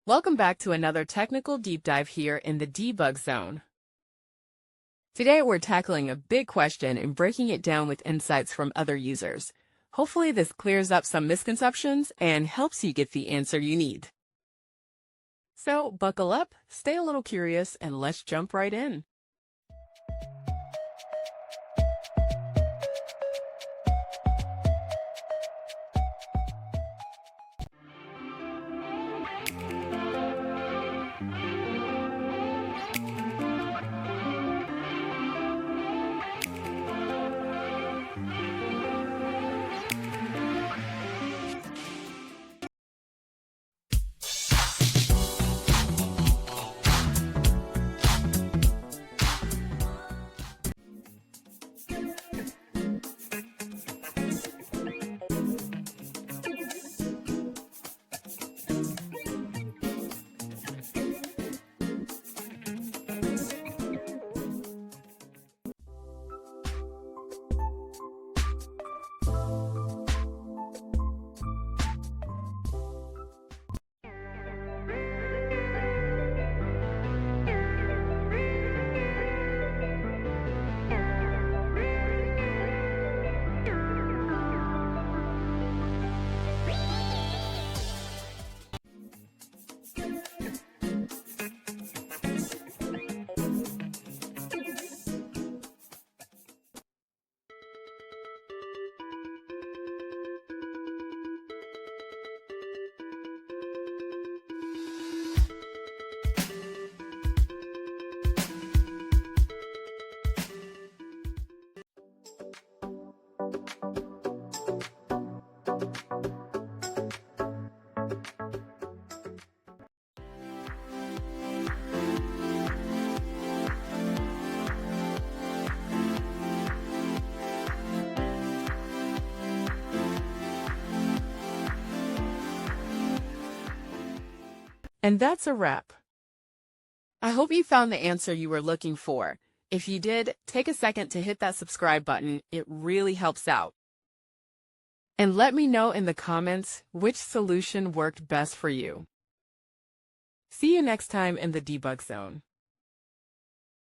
Welcome back to another technical deep dive here in the debug zone. Today we're tackling a big question and breaking it down with insights from other users. Hopefully this clears up some misconceptions and helps you get the answer you need. So buckle up, stay a little curious, and let's jump right in. And that's a wrap. I hope you found the answer you were looking for. If you did, take a second to hit that subscribe button. It really helps out. And let me know in the comments which solution worked best for you. See you next time in the debug zone.